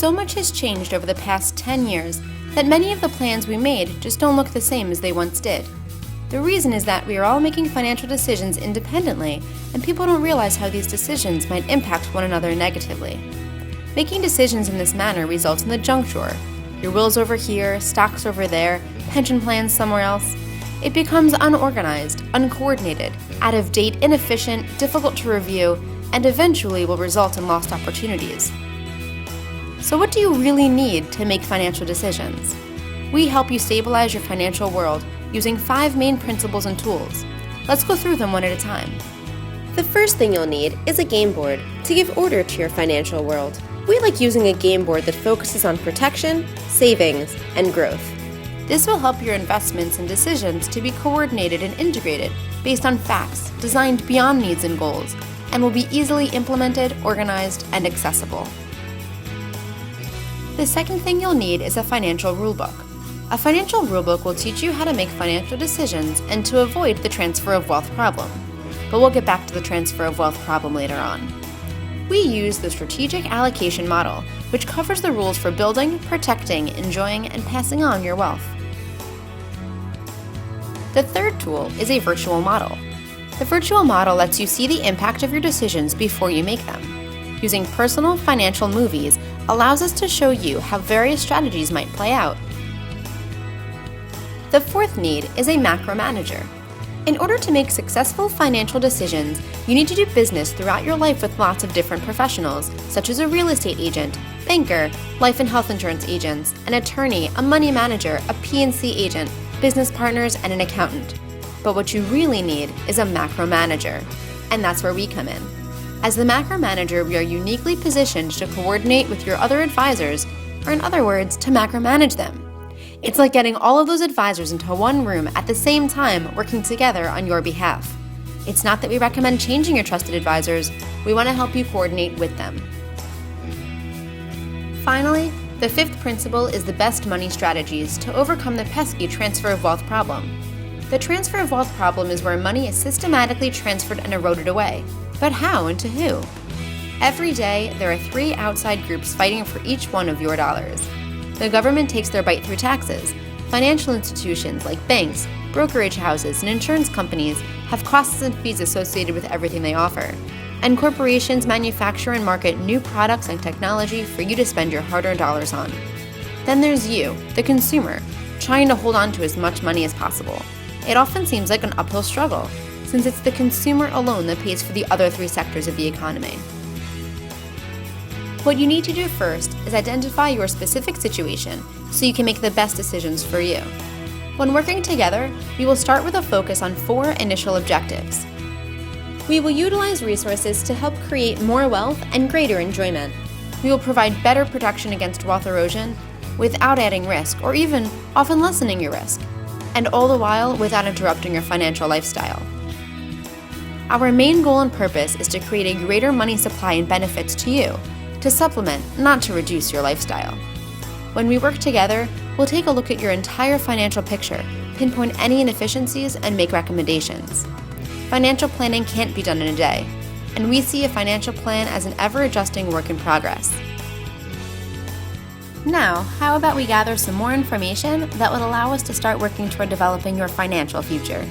So much has changed over the past 10 years that many of the plans we made just don't look the same as they once did. The reason is that we are all making financial decisions independently, and people don't realize how these decisions might impact one another negatively. Making decisions in this manner results in the junk drawer. Your wills over here, stocks over there, pension plans somewhere else. It becomes unorganized, uncoordinated, out of date, inefficient, difficult to review, and eventually will result in lost opportunities. So what do you really need to make financial decisions? We help you stabilize your financial world using 5 main principles and tools. Let's go through them one at a time. The first thing you'll need is a game board to give order to your financial world. We like using a game board that focuses on protection, savings, and growth. This will help your investments and decisions to be coordinated and integrated based on facts designed beyond needs and goals, and will be easily implemented, organized, and accessible. The second thing you'll need is a financial rulebook. A financial rulebook will teach you how to make financial decisions and to avoid the transfer of wealth problem. But we'll get back to the transfer of wealth problem later on. We use the strategic allocation model, which covers the rules for building, protecting, enjoying, and passing on your wealth. The third tool is a virtual model. The virtual model lets you see the impact of your decisions before you make them. Using personal financial movies allows us to show you how various strategies might play out. The fourth need is a macro manager. In order to make successful financial decisions, you need to do business throughout your life with lots of different professionals, such as a real estate agent, banker, life and health insurance agents, an attorney, a money manager, a P&C agent, business partners, and an accountant. But what you really need is a macro manager, and that's where we come in. As the macro manager, we are uniquely positioned to coordinate with your other advisors, or in other words, to macro manage them. It's like getting all of those advisors into one room at the same time working together on your behalf. It's not that we recommend changing your trusted advisors, we want to help you coordinate with them. Finally, the fifth principle is the best money strategies to overcome the pesky transfer of wealth problem. The transfer of wealth problem is where money is systematically transferred and eroded away. But how and to who? Every day, there are 3 outside groups fighting for each one of your dollars. The government takes their bite through taxes. Financial institutions like banks, brokerage houses, and insurance companies have costs and fees associated with everything they offer. And corporations manufacture and market new products and technology for you to spend your hard-earned dollars on. Then there's you, the consumer, trying to hold on to as much money as possible. It often seems like an uphill struggle, since it's the consumer alone that pays for the other 3 sectors of the economy. What you need to do first is identify your specific situation so you can make the best decisions for you. When working together, we will start with a focus on 4 initial objectives. We will utilize resources to help create more wealth and greater enjoyment. We will provide better protection against wealth erosion without adding risk or even often lessening your risk, and all the while without interrupting your financial lifestyle. Our main goal and purpose is to create a greater money supply and benefits to you, to supplement, not to reduce your lifestyle. When we work together, we'll take a look at your entire financial picture, pinpoint any inefficiencies, and make recommendations. Financial planning can't be done in a day, and we see a financial plan as an ever-adjusting work in progress. Now, how about we gather some more information that would allow us to start working toward developing your financial future?